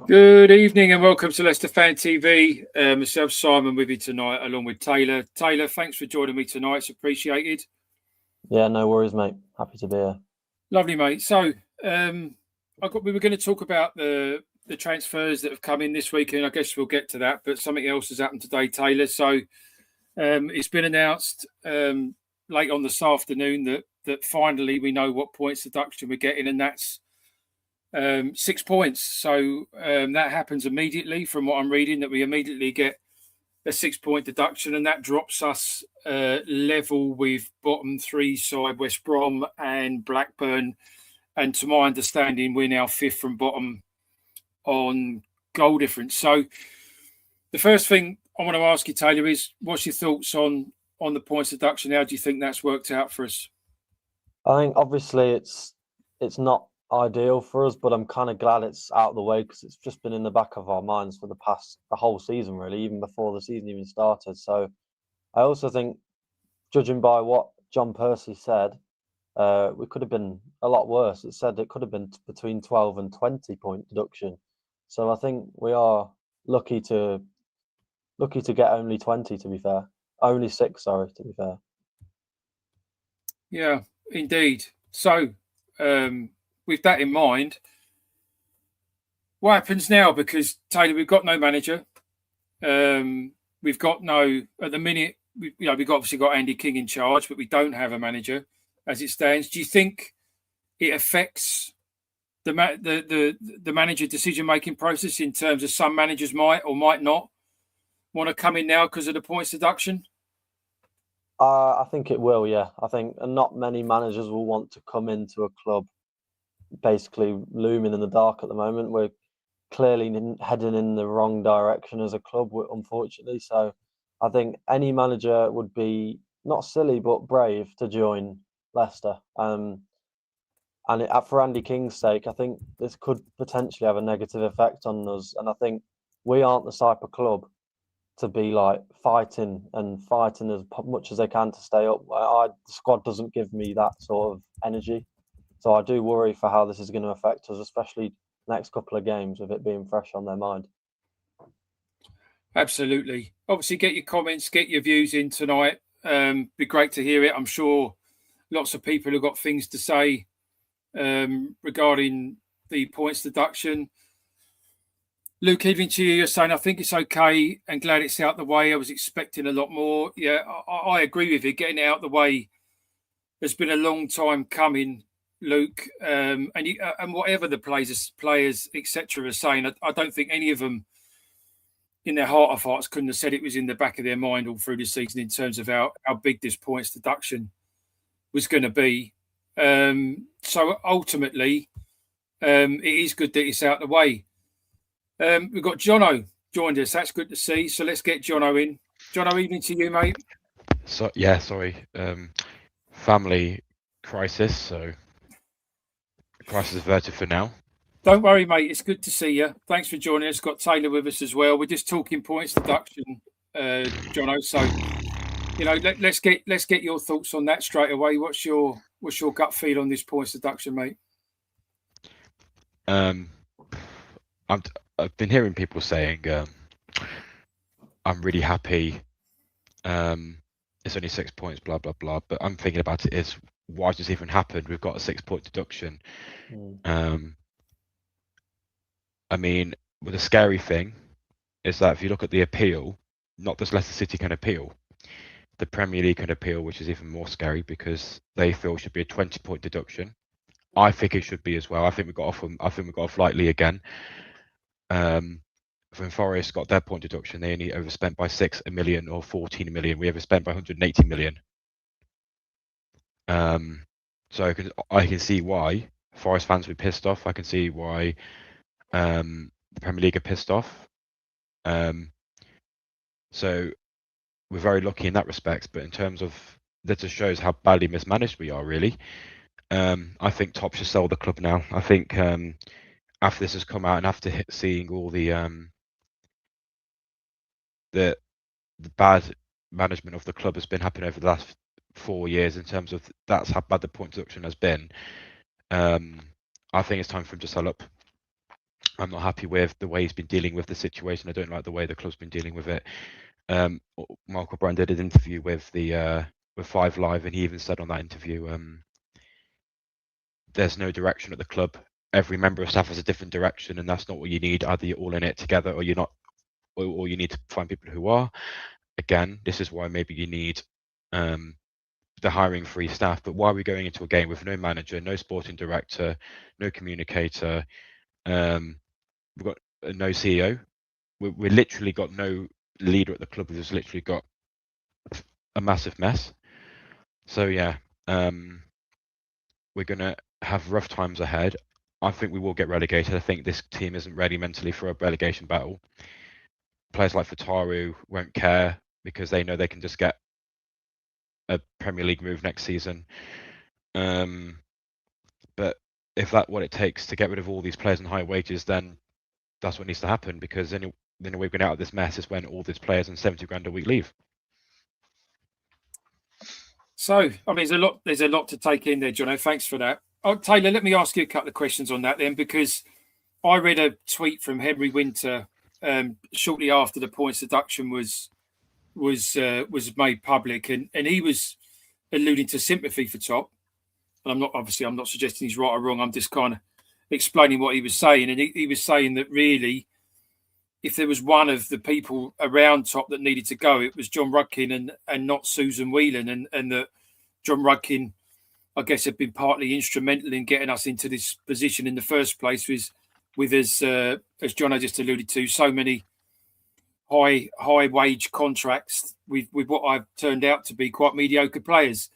Good evening and welcome to Leicester Fan TV. Myself, Simon, with you tonight, along with Taylor. Taylor, thanks for joining me tonight. It's appreciated. Yeah, no worries, mate. Happy to be here. Lovely, mate. So, we were going to talk about the transfers that have come in this week, and I guess we'll get to that. But something else has happened today, Taylor. So, it's been announced late on this afternoon that finally we know what points deduction we're getting, and that's 6 points. So that happens immediately from what I'm reading, that we immediately get a 6 point deduction, and that drops us level with bottom three side West Brom and Blackburn. And to my understanding, we're now fifth from bottom on goal difference. So the first thing I want to ask you, Taylor, is what's your thoughts on the points deduction? How do you think that's worked out for us? I think obviously it's not ideal for us, but I'm kind of glad it's out of the way because it's just been in the back of our minds for the whole season, really, even before the season even started. So I also think, judging by what John Percy said, we could have been a lot worse. It said it could have been between 12 and 20 point deduction. So I think we are lucky to get only 20, to be fair. Only 6, sorry, to be fair. Yeah, indeed. So with that in mind, what happens now? Because, Taylor, we've got no manager. We've got no, at the minute, we've obviously got Andy King in charge, but we don't have a manager as it stands. Do you think it affects the manager decision-making process in terms of some managers might or might not want to come in now because of the points deduction? I think it will, yeah. I think not many managers will want to come into a club basically looming in the dark at the moment. We're clearly heading in the wrong direction as a club, unfortunately. So I think any manager would be not silly but brave to join Leicester. And for Andy King's sake, I think this could potentially have a negative effect on us. And I think we aren't the type of club to be like fighting as much as they can to stay up. The squad doesn't give me that sort of energy. So I do worry for how this is going to affect us, especially next couple of games with it being fresh on their mind. Absolutely. Obviously, get your comments, get your views in tonight. Be great to hear it. I'm sure lots of people have got things to say regarding the points deduction. Luke, even to you, you're saying, I think it's okay and glad it's out the way. I was expecting a lot more. Yeah, I agree with you. Getting it out the way has been a long time coming, Luke. And whatever the players, etc., are saying, I don't think any of them in their heart of hearts couldn't have said it was in the back of their mind all through the season in terms of how big this points deduction was going to be. So ultimately, it is good that it's out the way. We've got Jono joined us. That's good to see. So let's get Jono in. Jono, evening to you, mate. So yeah, sorry. Family crisis. So crisis averted for now. Don't worry, mate. It's good to see you. Thanks for joining us. Got Taylor with us as well. We're just talking points deduction, Jono. So let's get your thoughts on that straight away. What's your gut feel on this points deduction, mate? I've been hearing people saying I'm really happy. It's only 6 points, blah blah blah. But I'm thinking about it is, why does this even happen? We've got a 6 point deduction. I mean, the scary thing is that if you look at the appeal, not just Leicester City can appeal, the Premier League can appeal, which is even more scary because they feel it should be a 20 point deduction. I think it should be as well. I think we got off lightly again. When Forest got their point deduction, they only overspent by 6 million or 14 million. We overspent by 180 million. So I can see why Forest fans were pissed off. I can see why the Premier League are pissed off. So we're very lucky in that respect. But in terms of, that just shows how badly mismanaged we are, really. I think Top should sell the club now. I think after this has come out and after seeing all the bad management of the club has been happening over the last 4 years, in terms of that's how bad the point deduction has been, I think it's time for him to sell up. I'm not happy with the way he's been dealing with the situation. I don't like the way the club's been dealing with it. Michael Brand did an interview with with 5 Live, and he even said on that interview, there's no direction at the club. Every member of staff has a different direction, and that's not what you need. Either you're all in it together, or you're not, or you need to find people who are. Again, this is why maybe you need the hiring free staff. But why are we going into a game with no manager, no sporting director, no communicator? We've got no CEO. We literally got no leader at the club. We've just literally got a massive mess. So yeah, we're gonna have rough times ahead. I think we will get relegated. I think this team isn't ready mentally for a relegation battle. Players like Fataru won't care because they know they can just get a Premier League move next season. But if that's what it takes to get rid of all these players on high wages, then that's what needs to happen, because then we've been out of this mess is when all these players on 70 grand a week leave. So, I mean, there's a lot to take in there, Jono. Thanks for that. Oh, Taylor, let me ask you a couple of questions on that then, because I read a tweet from Henry Winter shortly after the points deduction was made public, and he was alluding to sympathy for Top. And I'm not suggesting he's right or wrong. I'm just kind of explaining what he was saying, and he was saying that really, if there was one of the people around Top that needed to go, it was John Rudkin and not Susan Whelan, and that John Rudkin, I guess, had been partly instrumental in getting us into this position in the first place, with as John just alluded to, so many high wage contracts with what I've turned out to be quite mediocre players.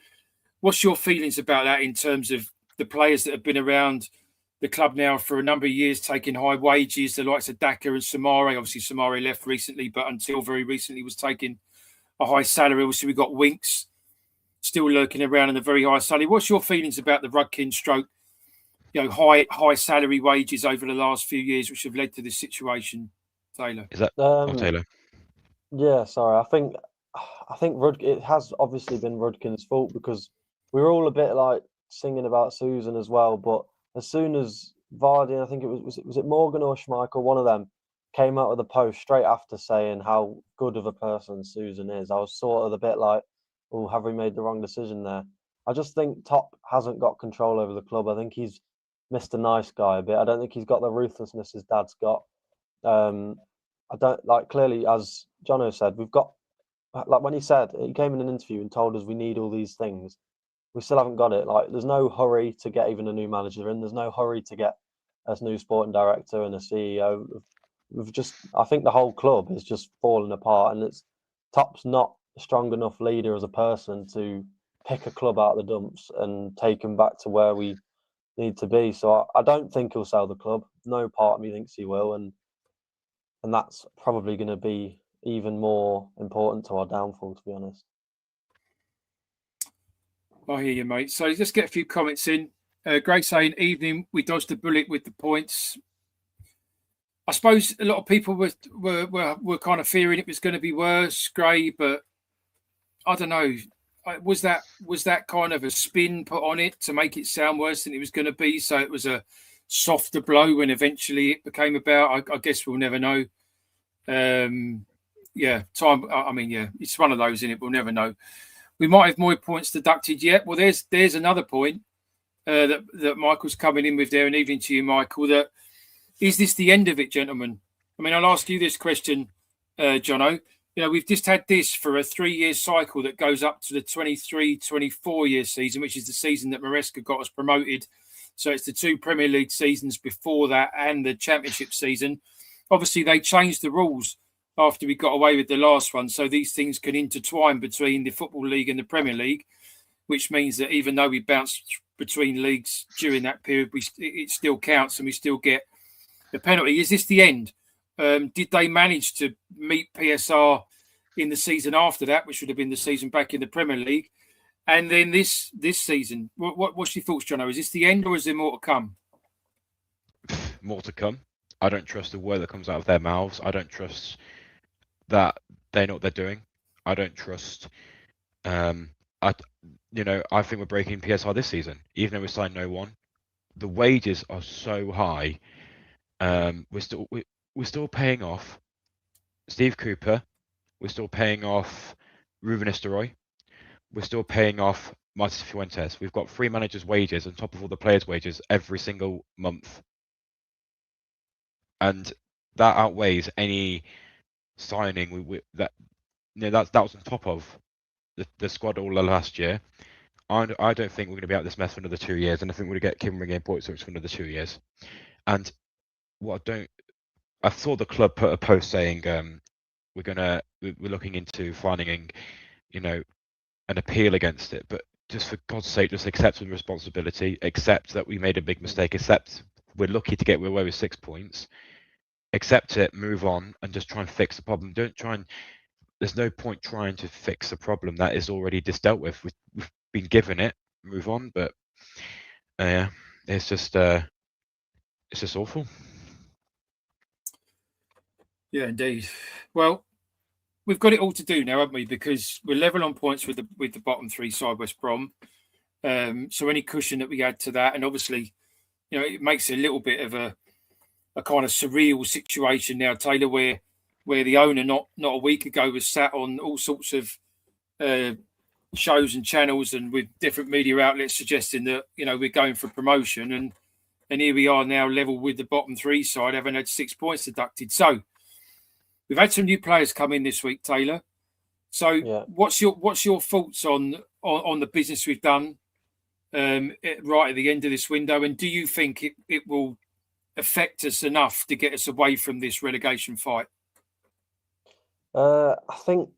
What's your feelings about that in terms of the players that have been around the club now for a number of years, taking high wages, the likes of Daka and Samare? Obviously, Samare left recently, but until very recently was taking a high salary. Obviously, we've got Winks still lurking around in a very high salary. What's your feelings about the Rudkin stroke, high salary wages over the last few years, which have led to this situation, Taylor? Is that Taylor? Yeah, sorry. I think it has obviously been Rudkin's fault, because we were all a bit like singing about Susan as well. But as soon as Vardy, I think it was it Morgan or Schmeichel, one of them, came out with a post straight after saying how good of a person Susan is, I was sort of a bit like, oh, have we made the wrong decision there? I just think Top hasn't got control over the club. I think he's Mr. Nice Guy a bit. I don't think he's got the ruthlessness his dad's got. I don't like, clearly, as Jono said, we've got, like, when he came in an interview and told us we need all these things, we still haven't got it. Like, there's no hurry to get even a new manager in. There's no hurry to get a new sporting director and a CEO. I think the whole club is just falling apart, and Top's not a strong enough leader as a person to pick a club out of the dumps and take them back to where we need to be. So I don't think he'll sell the club. No part of me thinks he will, and that's probably going to be even more important to our downfall, to be honest. I hear you, mate. So let's get a few comments in. Greg saying, evening, we dodged the bullet with the points. I suppose a lot of people were kind of fearing it was going to be worse, Gray, but I don't know. Was that kind of a spin put on it to make it sound worse than it was going to be? So it was a softer blow when eventually it became about. I guess we'll never know. Time. I mean, yeah, it's one of those, isn't it? We'll never know. We might have more points deducted yet. Well, there's another point that Michael's coming in with there, and evening to you, Michael. That is this the end of it, gentlemen? I mean, I'll ask you this question, Jono. We've just had this for a 3-year cycle that goes up to the 23-24 year season, which is the season that Maresca got us promoted. So it's the 2 Premier League seasons before that and the Championship season. Obviously, they changed the rules after we got away with the last one. So these things can intertwine between the Football League and the Premier League, which means that even though we bounce between leagues during that period, it still counts and we still get the penalty. Is this the end? Did they manage to meet PSR in the season after that, which would have been the season back in the Premier League? And then this season, what's your thoughts, Jono? Is this the end or is there more to come? More to come. I don't trust the word that comes out of their mouths. I don't trust that they know what they're doing. I don't trust. I think we're breaking PSR this season, even though we signed no one. The wages are so high. We're still paying off Steve Cooper. We're still paying off Ruben Nistelrooy. We're still paying off Martin Fuentes. We've got 3 managers' wages on top of all the players' wages every single month, and that outweighs any signing that was on top of the squad all last year. I don't think we're going to be out of this mess for another 2 years, and I think we're going to get Kim Ring Points for another 2 years. And I saw the club put a post saying we're looking into finding an appeal against it, but just for God's sake, just accept some responsibility, accept that we made a big mistake, accept we're lucky to get away with 6 points, accept it, move on, and just try and fix the problem. There's no point trying to fix a problem that is already just dealt with. We've been given it, move on, but yeah, it's just awful. Yeah, indeed. Well, we've got it all to do now, haven't we? Because we're level on points with the bottom 3 side, West Brom. So any cushion that we add to that, and obviously, it makes it a little bit of a kind of surreal situation now, Taylor, where the owner not a week ago was sat on all sorts of shows and channels and with different media outlets suggesting that we're going for promotion, and here we are now level with the bottom 3 side, having had 6 points deducted. So we've had some new players come in this week, Taylor. So yeah. What's your thoughts on the business we've done right at the end of this window, and do you think it will affect us enough to get us away from this relegation fight? I think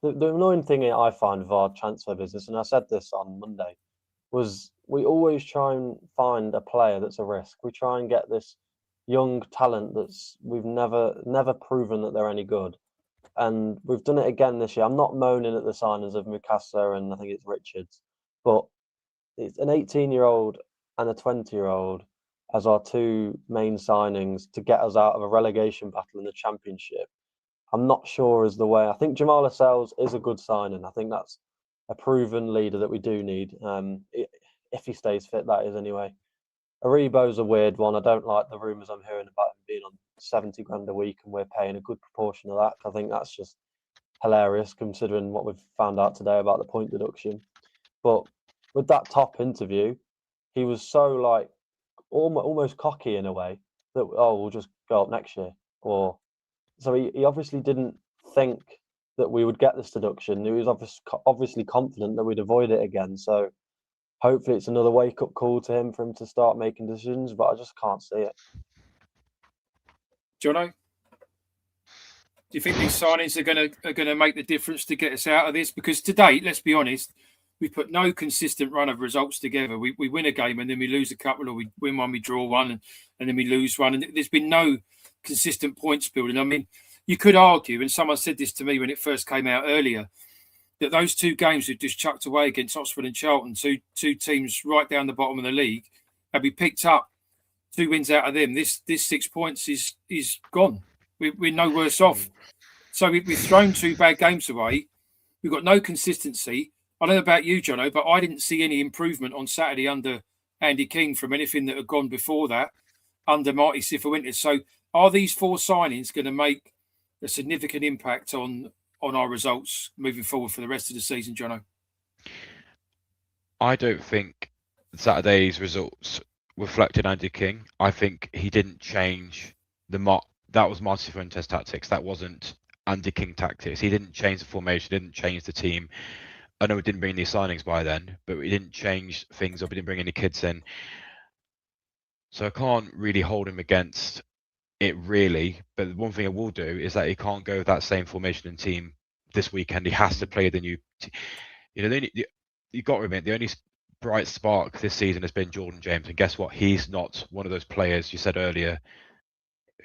the annoying thing I find with our transfer business, and I said this on Monday, was we always try and find a player that's a risk. We try and get this young talent that's we've never proven that they're any good, and we've done it again this year. I'm not moaning at the signings of Mukasa and I think it's Richards, but it's an 18-year-old and a 20-year-old as our 2 main signings to get us out of a relegation battle in the Championship. I'm not sure is the way. I think Jamal Lascelles is a good signing. I think that's a proven leader that we do need. If he stays fit, that is anyway. Aribo's a weird one. I don't like the rumours I'm hearing about him being on 70 grand a week and we're paying a good proportion of that. I think that's just hilarious considering what we've found out today about the point deduction. But with that top interview, he was so almost cocky in a way that we'll just go up next year. So he obviously didn't think that we would get this deduction. He was obviously confident that we'd avoid it again. So hopefully it's another wake-up call to him for him to start making decisions, but I just can't see it. Jono, do you think these signings are gonna make the difference to get us out of this? Because to date, let's be honest, we've put no consistent run of results together. We win a game and then we lose a couple, or we win one, we draw one, and then we lose one. And there's been no consistent points building. I mean, you could argue, and someone said this to me when it first came out earlier, that those 2 games we've just chucked away against Oxford and Charlton, two teams right down the bottom of the league, had we picked up 2 wins out of them, this 6 points is gone. We're no worse off. So we've thrown 2 bad games away. We've got no consistency. I don't know about you, Jono, but I didn't see any improvement on Saturday under Andy King from anything that had gone before that under Marty Cifuentes. So are these 4 signings going to make a significant impact on our results moving forward for the rest of the season, Jono? I don't think Saturday's results reflected Andy King. I think he didn't change that was Martin Fuentes' tactics. That wasn't Andy King tactics. He didn't change the formation, didn't change the team. I know we didn't bring these signings by then, but we didn't change things up. We didn't bring any kids in. So I can't really hold him against it really. But one thing I will do is that he can't go with that same formation and team this weekend. He has to play the new you got to admit, the only bright spark this season has been Jordan James. And guess what? He's not one of those players you said earlier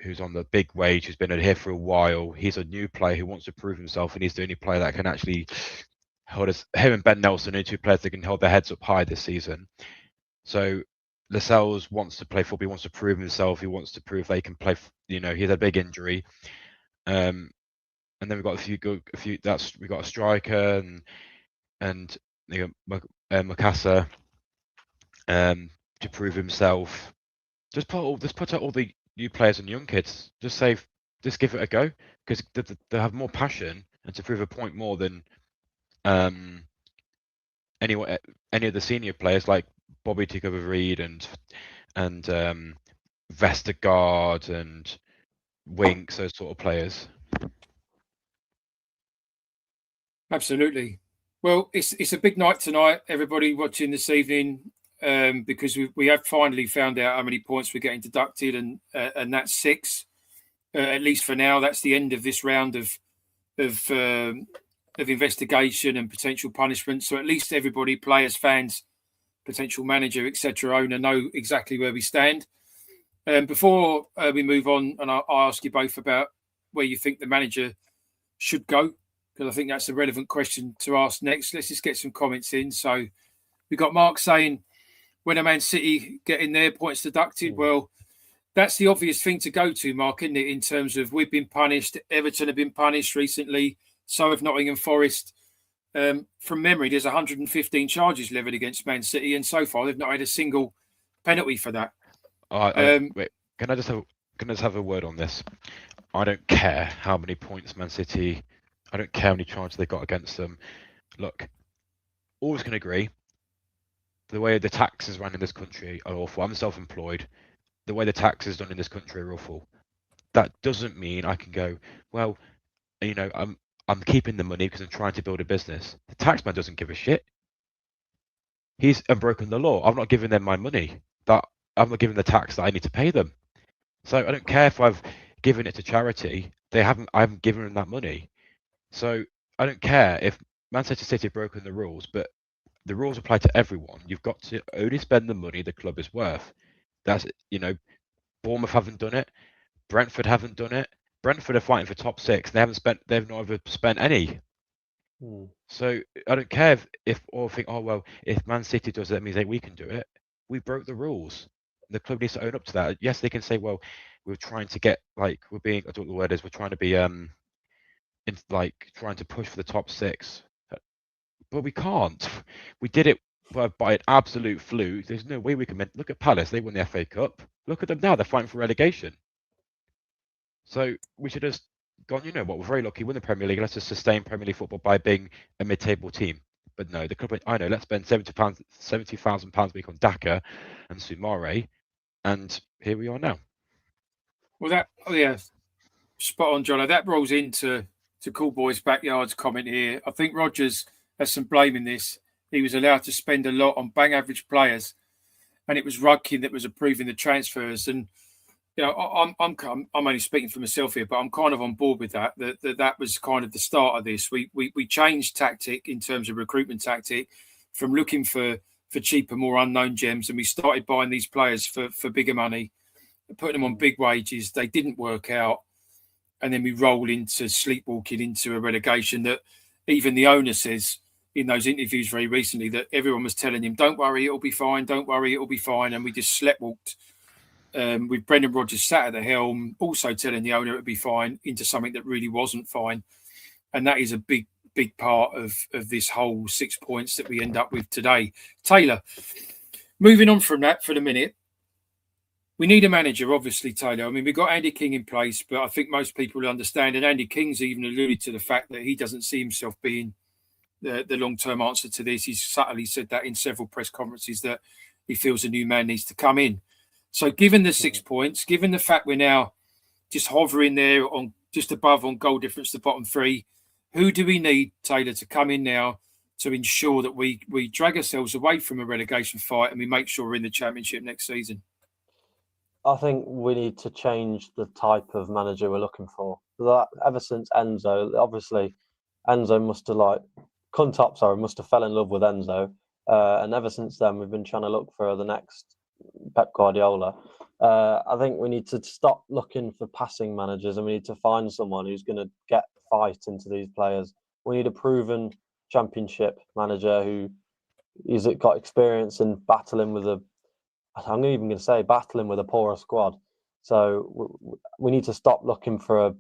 who's on the big wage, who's been here for a while. He's a new player who wants to prove himself, and he's the only player that can actually hold him and Ben Nelson are 2 players that can hold their heads up high this season. So Lascelles wants to play football. He wants to prove himself. He wants to prove they can play. He had a big injury, and then we've got we've got a striker and Mukasa to prove himself. Just put out all the new players and young kids. Just give it a go, because they have more passion and to prove a point more than any of the senior players like Bobby Reed and Vestergaard and Winks, those sort of players. Absolutely. Well, it's a big night tonight, everybody watching this evening, because we have finally found out how many points we're getting deducted, and that's 6. At least for now, that's the end of this round of investigation and potential punishment. So at least everybody, players, fans, potential manager, etc., owner, know exactly where we stand. Before we move on, and I'll ask you both about where you think the manager should go, because I think that's a relevant question to ask next. Let's just get some comments in. So we've got Mark saying, when a Man City get in there, points deducted. Well, that's the obvious thing to go to, Mark, isn't it? In terms of we've been punished, Everton have been punished recently, so have Nottingham Forest. From memory, there's 115 charges levied against Man City, and so far they've not had a single penalty for that. Wait, can I just have a word on this? I don't care how many points Man City. I don't care how many charges they got against them. Look, always can agree. The way the taxes run in this country are awful. I'm self-employed. The way the taxes done in this country are awful. That doesn't mean I can go, well, I'm keeping the money because I'm trying to build a business. The taxman doesn't give a shit. He's broken the law. I'm not giving them my money. I'm not giving the tax that I need to pay them. So I don't care if I've given it to charity. I haven't given them that money. So I don't care if Manchester City have broken the rules, but the rules apply to everyone. You've got to only spend the money the club is worth. That's, Bournemouth haven't done it. Brentford haven't done it. Brentford are fighting for top 6. They've not ever spent any. So I don't care if Man City does it, that means that we can do it. We broke the rules. The club needs to own up to that. Yes, they can say, well, we're trying to get I don't know what the word is. We're trying to be trying to push for the top 6, but we can't. We did it by an absolute fluke. There's no way we can. Look at Palace. They won the FA Cup. Look at them now. They're fighting for relegation. So we should have gone, we're very lucky. Win the Premier League. Let's just sustain Premier League football by being a mid-table team. But no, the club went, I know, let's spend £70,000 a week on Daka and Soumare, and here we are now. Well, spot on, Jono. That rolls into Cool Boys Backyard's comment here. I think Rodgers has some blame in this. He was allowed to spend a lot on bang average players, and it was Rudkin that was approving the transfers. And I'm only speaking for myself here, but I'm kind of on board with that. That was kind of the start of this. We changed tactic in terms of recruitment tactic from looking for cheaper, more unknown gems, and we started buying these players for bigger money, putting them on big wages. They didn't work out, and then we roll into sleepwalking into a relegation that even the owner says in those interviews very recently that everyone was telling him, "Don't worry, it'll be fine. Don't worry, it'll be fine," and we just sleptwalked. With Brendan Rodgers sat at the helm, also telling the owner it would be fine, into something that really wasn't fine. And that is a big part of this whole 6 points that we end up with today. Taylor, moving on from that for the minute, we need a manager, obviously, Taylor. I mean, we've got Andy King in place, but I think most people will understand, and Andy King's even alluded to the fact that he doesn't see himself being the long-term answer to this. He's subtly said that in several press conferences, that he feels a new man needs to come in. So given the 6 points, given the fact we're now just hovering there on just above on goal difference to bottom 3, who do we need, Taylor, to come in now to ensure that we drag ourselves away from a relegation fight and we make sure we're in the Championship next season? I think we need to change the type of manager we're looking for. Ever since Enzo, obviously, Enzo must have fell in love with Enzo. And ever since then, we've been trying to look for the next Pep Guardiola. I think we need to stop looking for passing managers, and we need to find someone who's going to get fight into these players. We need a proven Championship manager who has got experience in battling with a poorer squad. So we need to stop looking for a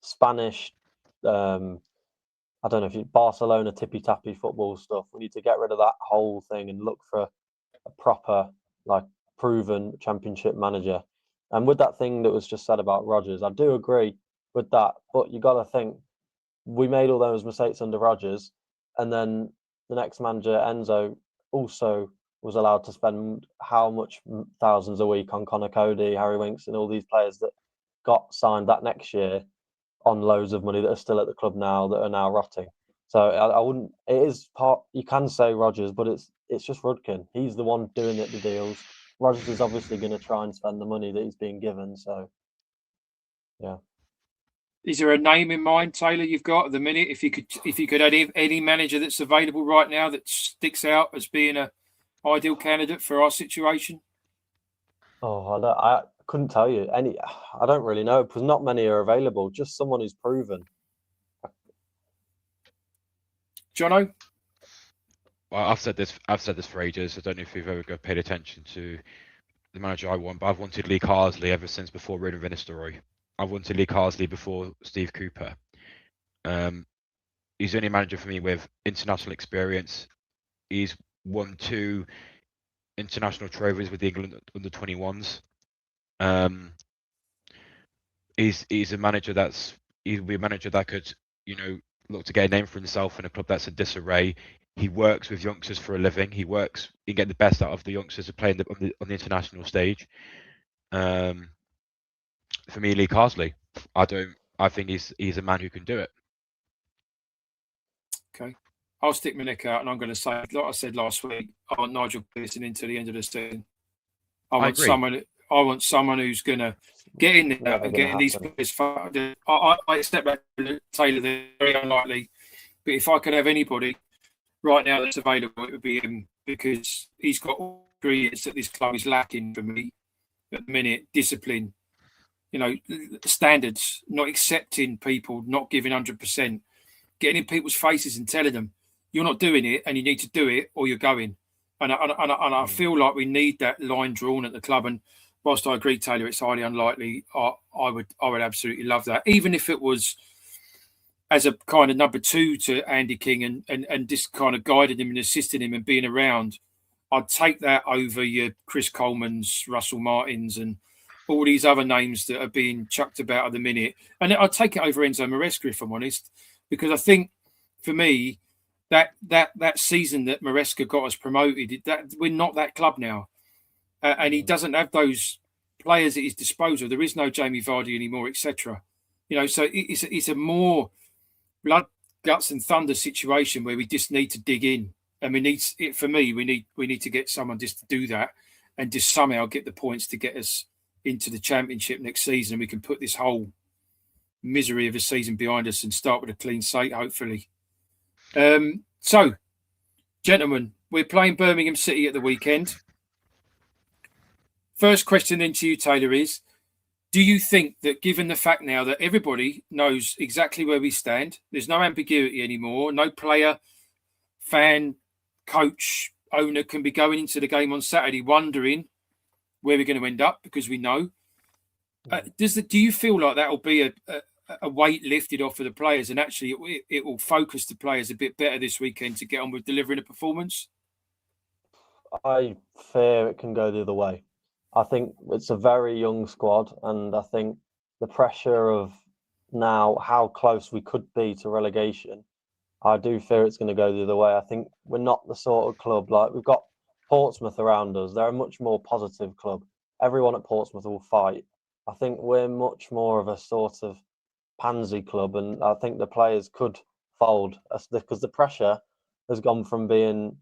Spanish, I don't know if you Barcelona tippy-tappy football stuff. We need to get rid of that whole thing and look for a proper, proven Championship manager. And with that thing that was just said about Rodgers, I do agree with that. But you got to think, we made all those mistakes under Rodgers, and then the next manager, Enzo, also was allowed to spend how much thousands a week on Connor Cody, Harry Winks, and all these players that got signed that next year on loads of money that are still at the club now that are now rotting. So I wouldn't. It is part. You can say Rodgers, but it's just Rudkin. He's the one doing the deals. Rodgers is obviously going to try and spend the money that he's being given. So, yeah. Is there a name in mind, Taylor? You've got at the minute. If you could add any manager that's available right now that sticks out as being a ideal candidate for our situation. Oh, I couldn't tell you any. I don't really know because not many are available. Just someone who's proven. Jono? Well, I've said this for ages. I don't know if you've ever paid attention to the manager I want, but I've wanted Lee Carsley ever since before Ruben Vinnistelrooy. I've wanted Lee Carsley before Steve Cooper. He's the only manager for me with international experience. He's won 2 international trophies with the England under 21s. He's a manager he'll be a manager that could, look to get a name for himself in a club that's in disarray. He works with youngsters for a living. He get the best out of the youngsters who play on the international stage. For me, Lee Carsley. I think he's a man who can do it. Okay. I'll stick my neck out and I'm going to say, like I said last week, I want Nigel Pearson into the end of the season. I want someone who's going to get in there and get in these players. I step back to Taylor, they're very unlikely. But if I could have anybody right now that's available, it would be him because he's got all ingredients that this club is lacking for me at the minute. Discipline, standards, not accepting people, not giving 100%, getting in people's faces and telling them you're not doing it and you need to do it or you're going. And I feel like we need that line drawn at the club. And whilst I agree, Taylor, it's highly unlikely. I would absolutely love that, even if it was as a kind of number 2 to Andy King and just kind of guiding him and assisting him and being around. I'd take that over your Chris Coleman's, Russell Martins, and all these other names that are being chucked about at the minute. And I'd take it over Enzo Maresca, if I'm honest, because I think for me, that season that Maresca got us promoted, that we're not that club now, and he doesn't have those players at his disposal. There is no Jamie Vardy anymore, etc. So it's a more blood, guts, and thunder situation where we just need to dig in, and we need it. For me, we need to get someone just to do that, and just somehow get the points to get us into the Championship next season. And we can put this whole misery of a season behind us and start with a clean slate, hopefully. So, gentlemen, we're playing Birmingham City at the weekend. First question then to you, Taylor, is do you think that given the fact now that everybody knows exactly where we stand, there's no ambiguity anymore, no player, fan, coach, owner can be going into the game on Saturday wondering where we're going to end up because we know. Do you feel like that will be a weight lifted off of the players and actually it will focus the players a bit better this weekend to get on with delivering a performance? I fear it can go the other way. I think it's a very young squad, and I think the pressure of now how close we could be to relegation, I do fear it's going to go the other way. I think we're not the sort of club, like we've got Portsmouth around us. They're a much more positive club. Everyone at Portsmouth will fight. I think we're much more of a sort of pansy club, and I think the players could fold because the pressure has gone from being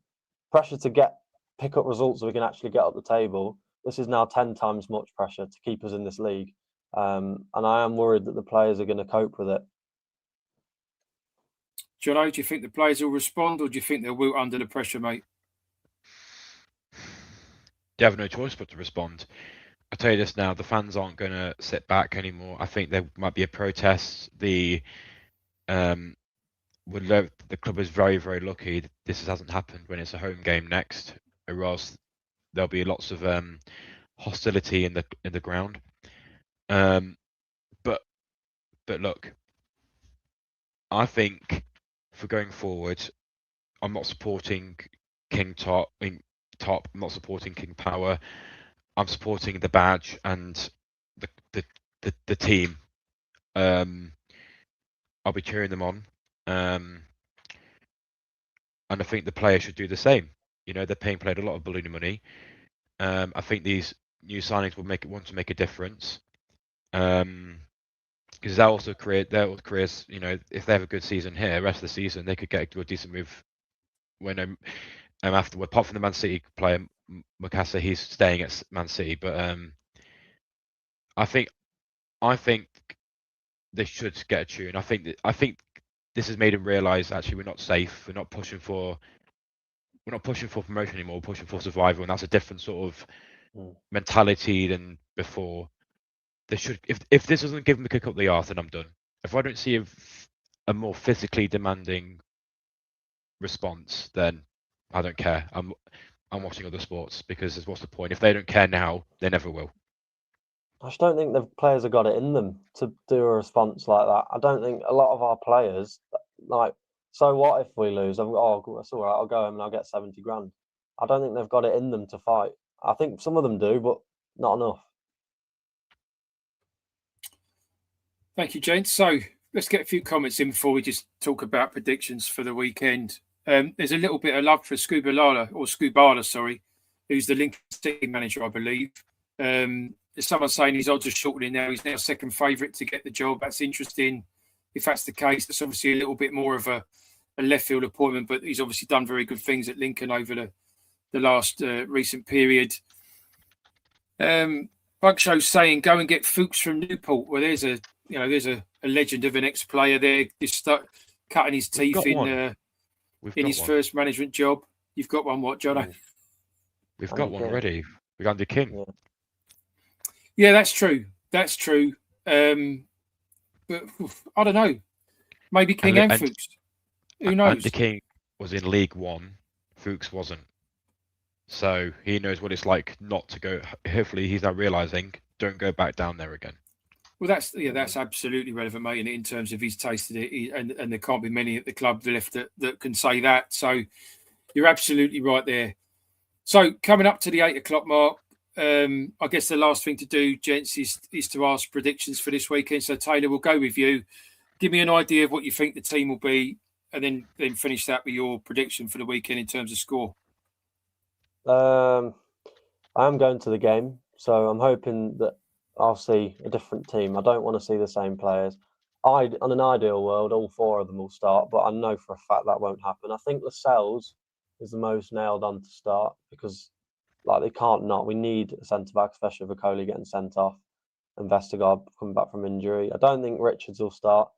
pressure to pick up results so we can actually get up the table. This is now 10 times much pressure to keep us in this league, and I am worried that the players are going to cope with it. Jono, do you think the players will respond, or do you think they'll wilt under the pressure, mate? They have no choice but to respond. I'll tell you this now, the fans aren't going to sit back anymore. I think there might be a protest. The club is very, very lucky this hasn't happened when it's a home game next, or else there'll be lots of hostility in the ground. But look, I think for going forward, I'm not supporting King Top. I'm not supporting King Power. I'm supporting the badge, and the team. I'll be cheering them on, and I think the players should do the same. You know, they're paying players a lot of balloon money. I think these new signings will want to make a difference. Because they'll also create their careers. You know, if they have a good season here, the rest of the season they could get a decent move. When after, apart from the Man City player Mukasa, he's staying at Man City. But I think they should get a tune. I think this has made them realise actually we're not safe. We're not pushing for promotion anymore. We're pushing for survival, and that's a different sort of mentality than before. They should, if this doesn't give them a kick up the arse, then I'm done. If I don't see a more physically demanding response, then I don't care. I'm watching other sports, because what's the point? If they don't care now, they never will. I just don't think the players have got it in them to do a response like that. I don't think a lot of our players, like, so what if we lose? Oh, it's all right, I'll go home and I'll get 70 grand. I don't think they've got it in them to fight. I think some of them do, but not enough. Thank you, gents. So let's get a few comments in before we just talk about predictions for the weekend. There's a little bit of love for Scubala, sorry, who's the Lincoln City manager, I believe. There's someone saying his odds are shortening now. He's now second favourite to get the job. That's interesting. If that's the case, that's obviously a little bit more of a left field appointment, but he's obviously done very good things at Lincoln over the last recent period. Bunkshow's saying go and get Fuchs from Newport. Well, there's a legend of an ex-player there, just cutting his teeth in his first management job. You've got one, what, Jono? We've got one already. We've got the King. Yeah, that's true. That's true. But I don't know. Maybe King and Fuchs. Who knows? Andy King was in League One. Fuchs wasn't. So he knows what it's like not to go. Hopefully he's now realising, don't go back down there again. Well, that's absolutely relevant, mate, in terms of he's tasted it, and there can't be many at the club left that can say that. So you're absolutely right there. So coming up to the 8 o'clock mark, I guess the last thing to do, gents, is to ask predictions for this weekend. So Taylor, we'll go with you. Give me an idea of what you think the team will be, and then finish that with your prediction for the weekend in terms of score. I'm going to the game, so I'm hoping that I'll see a different team. I don't want to see the same players. On an ideal world, all 4 of them will start, but I know for a fact that won't happen. I think Lascelles is the most nailed on to start, because they can't not. We need a centre back, especially with Coley getting sent off and Vestergaard coming back from injury. I don't think Richards will start.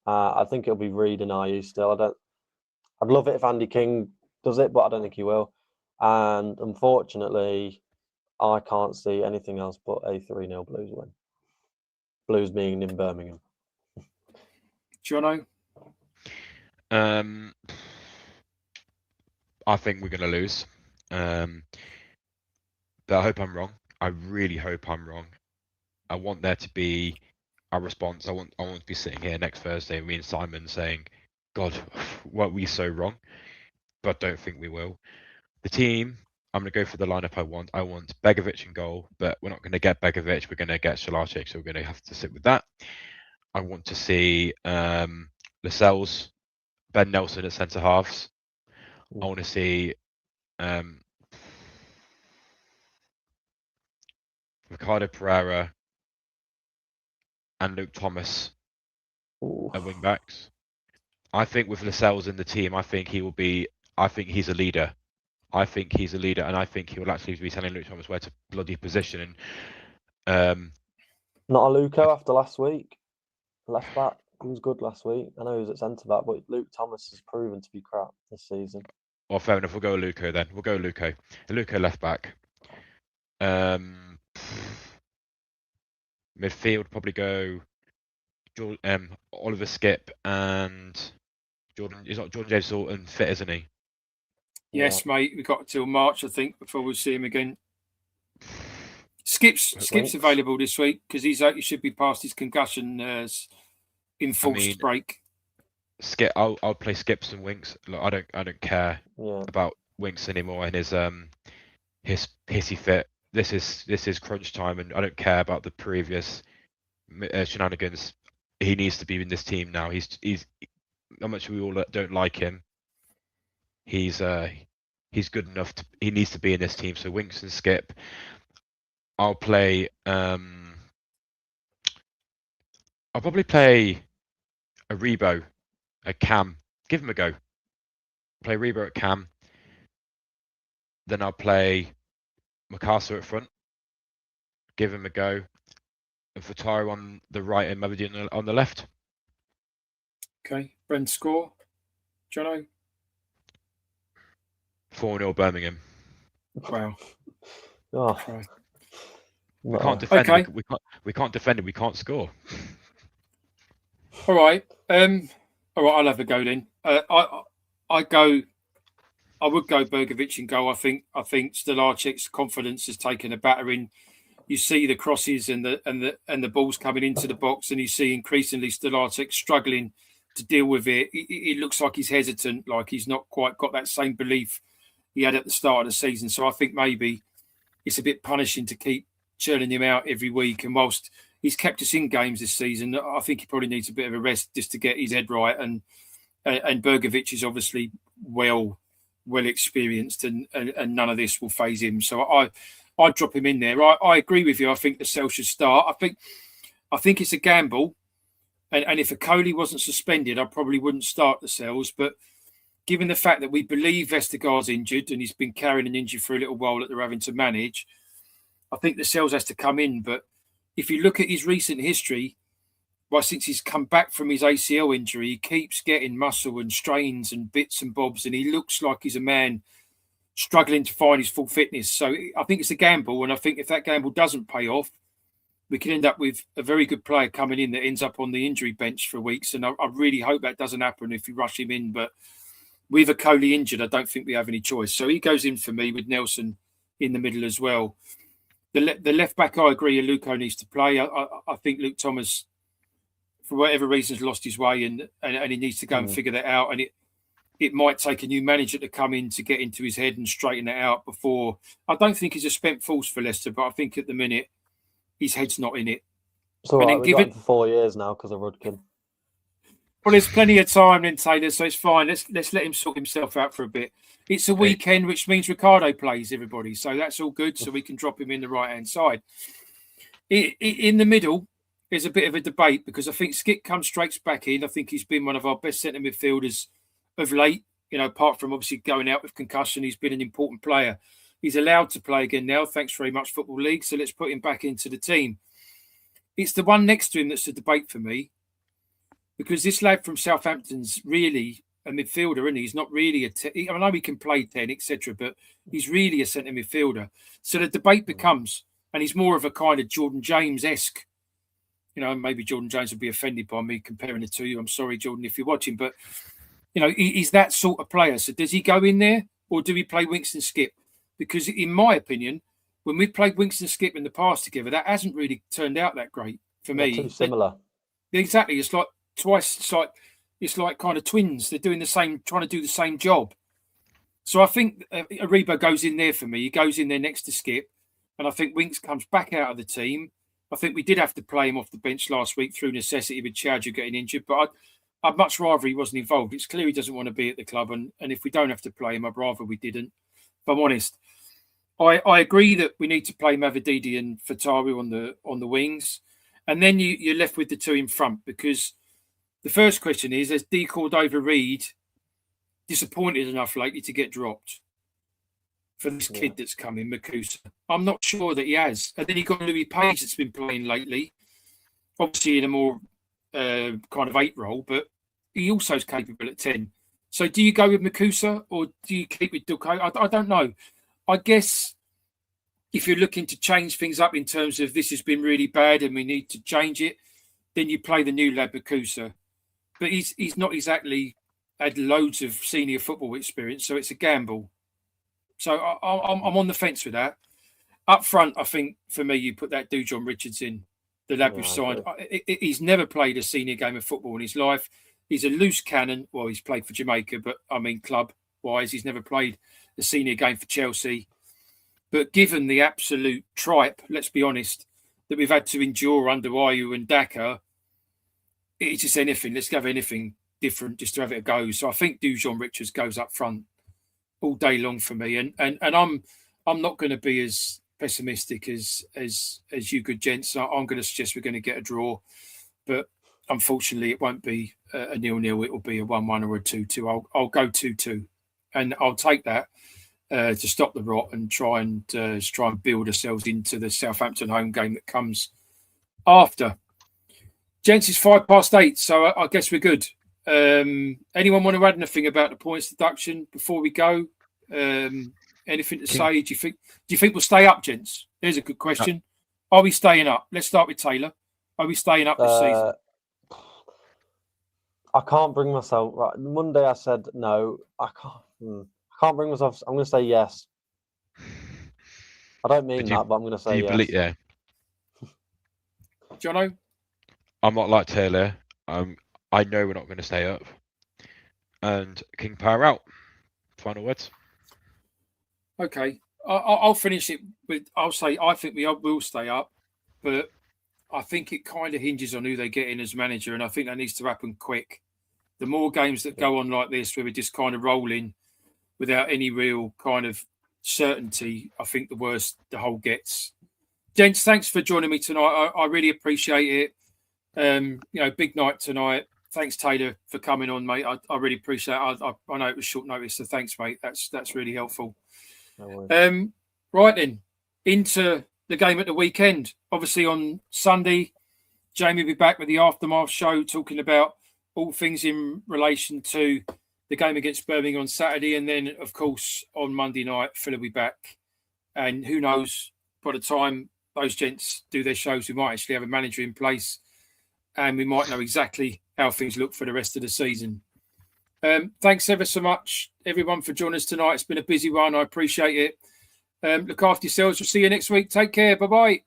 I think it'll be Reed and Ayew still. I'd love it if Andy King does it, but I don't think he will. And unfortunately, I can't see anything else but a 3-0 Blues win. Blues being in Birmingham. Jono? I think we're going to lose. But I hope I'm wrong. I really hope I'm wrong. I want there to be a response. I want to be sitting here next Thursday, me and Simon, saying, God, weren't we so wrong? But I don't think we will. The team, I'm going to go for the lineup I want. I want Begovic in goal, but we're not going to get Begovic. We're going to get Shalachik, so we're going to have to sit with that. I want to see Lascelles, Ben Nelson at centre halves. I want to see Ricardo Pereira and Luke Thomas at wing backs. I think with Lascelles in the team, I think he's a leader. I think he's a leader, and I think he will actually be telling Luke Thomas where to bloody position. And not a Luco after last week. Left back, he was good last week. I know he was at centre back, but Luke Thomas has proven to be crap this season. Well, fair enough. We'll go Luco then. We'll go Luco. Luco left back. Midfield probably go Oliver Skip and Jordan. He's not Jordan James Alton fit, isn't he? Yes, mate. We've got till March, I think, before we'll see him again. Skip's available this week because he should be past his concussion enforced break. Skip, I'll play Skips and Winks. Look, I don't care about Winks anymore and his pissy fit. This is crunch time, and I don't care about the previous shenanigans. He needs to be in this team now. He's how much we all don't like him. He's good enough. He needs to be in this team. So Winks and Skip. I'll play. I'll probably play a Rebo, a Cam. Give him a go. Play Rebo at Cam. Then I'll play Macassar at front. Give him a go. And Fataru on the right and Mavidi on the left. Okay. Brent score. Jono? 4-0 Birmingham. Wow. Oh, Christ. We can't defend. Okay. We can't defend it. We can't score. All right. I'll have a go then. I would go Bergovic in goal. I think Stolarczyk's confidence has taken a battering. You see the crosses and the balls coming into the box, and you see increasingly Stolarczyk struggling to deal with it. It looks like he's hesitant, like he's not quite got that same belief he had at the start of the season. So I think maybe it's a bit punishing to keep churning him out every week. And whilst he's kept us in games this season, I think he probably needs a bit of a rest just to get his head right. And Bergovic is obviously well experienced, and none of this will faze him. So I'd drop him in there. I agree with you. I think the Cell should start. I think it's a gamble. And if Akoli wasn't suspended, I probably wouldn't start the Cells. But given the fact that we believe Vestergaard's injured and he's been carrying an injury for a little while that they're having to manage, I think the Cells has to come in. But if you look at his recent history, well, since he's come back from his ACL injury, he keeps getting muscle and strains and bits and bobs, and he looks like he's a man struggling to find his full fitness. So I think it's a gamble, and I think if that gamble doesn't pay off, we can end up with a very good player coming in that ends up on the injury bench for weeks, and I really hope that doesn't happen if you rush him in. But with Akoli injured, I don't think we have any choice. So he goes in for me with Nelson in the middle as well. The left back, I agree, Luco needs to play. I think Luke Thomas, for whatever reason, has lost his way, and he needs to go and figure that out. And it might take a new manager to come in to get into his head and straighten it out before. I don't think he's a spent force for Leicester, but I think at the minute his head's not in it. So we've got him for 4 years now because of Rudkin. Well, there's plenty of time then, Taylor, so it's fine. Let's let him sort himself out for a bit. It's a weekend, which means Ricardo plays, everybody. So that's all good, so we can drop him in the right-hand side. In the middle, there's a bit of a debate because I think Skip comes straight back in. I think he's been one of our best centre midfielders of late. You know, apart from obviously going out with concussion, he's been an important player. He's allowed to play again now, thanks very much, Football League. So let's put him back into the team. It's the one next to him that's a debate for me, because this lad from Southampton's really a midfielder, and he's not really I know he can play 10, etc., but he's really a centre midfielder. So the debate becomes, and he's more of a kind of Jordan James-esque. You know, maybe Jordan James would be offended by me comparing the two. I'm sorry, Jordan, if you're watching, but you know, he's that sort of player. So does he go in there, or do we play Winks and Skip? Because in my opinion, when we played Winks and Skip in the past together, that hasn't really turned out that great for me. Too similar. Exactly. It's like twice. It's like kind of twins. They're doing the same, trying to do the same job. So I think Aribo goes in there for me. He goes in there next to Skip, and I think Winks comes back out of the team. I think we did have to play him off the bench last week through necessity with Chadju getting injured, but I'd much rather he wasn't involved. It's clear he doesn't want to be at the club, and if we don't have to play him, I'd rather we didn't. If I'm honest, I agree that we need to play Mavididi and Fataru on the wings, and then you're left with the two in front, because the first question is: has D. Cordova-Reid disappointed enough lately to get dropped for this kid that's coming, Makusa? I'm not sure that he has. And then you got Louis Page that's been playing lately, obviously in a more kind of 8 role, but he also is capable at 10. So do you go with Makusa or do you keep with Duco? I don't know. I guess if you're looking to change things up in terms of this has been really bad and we need to change it, then you play the new lad Makusa. But he's not exactly had loads of senior football experience, so it's a gamble. So I'm on the fence with that. Up front, I think for me, you put that dude John Richards in, the lad we've signed. He's never played a senior game of football in his life. He's a loose cannon. Well, he's played for Jamaica, but I mean, club-wise, he's never played a senior game for Chelsea. But given the absolute tripe, let's be honest, that we've had to endure under Ayew and Daka, it's just anything. Let's have anything different just to have it a go. So I think Dujon Richards goes up front all day long for me, and I'm not going to be as pessimistic as you good gents. I'm going to suggest we're going to get a draw, but unfortunately it won't be a 0-0. It will be a 1-1 or a 2-2. I'll go 2-2, and I'll take that to stop the rot and try and build ourselves into the Southampton home game that comes after. Gents, it's 8:05, so I guess we're good. Anyone want to add anything about the points deduction before we go? Anything to say? Do you think we'll stay up, gents? There's a good question. Are we staying up? Let's start with Taylor. Are we staying up this season? I can't bring myself. Right, Monday I said no. I can't bring myself. I'm going to say yes. I don't mean that, but I'm going to say yes. Yeah. Jono? I'm not like Taylor. I know we're not going to stay up. And King Power out. Final words. Okay. I'll finish it with, I'll say I think we will stay up, but I think it kind of hinges on who they get in as manager, and I think that needs to happen quick. The more games that go on like this, where we're just kind of rolling without any real kind of certainty, I think the worse the whole gets. Gents, thanks for joining me tonight. I really appreciate it. Big night tonight. Thanks, Taylor, for coming on, mate. I really appreciate it. I know it was short notice, so thanks, mate. That's really helpful. No worries. Right then, into the game at the weekend. Obviously on Sunday, Jamie will be back with the Aftermath show talking about all things in relation to the game against Birmingham on Saturday. And then, of course, on Monday night, Phil will be back. And who knows, by the time those gents do their shows, we might actually have a manager in place and we might know exactly how things look for the rest of the season. Thanks ever so much, everyone, for joining us tonight. It's been a busy one. I appreciate it. Look after yourselves. We'll see you next week. Take care. Bye-bye.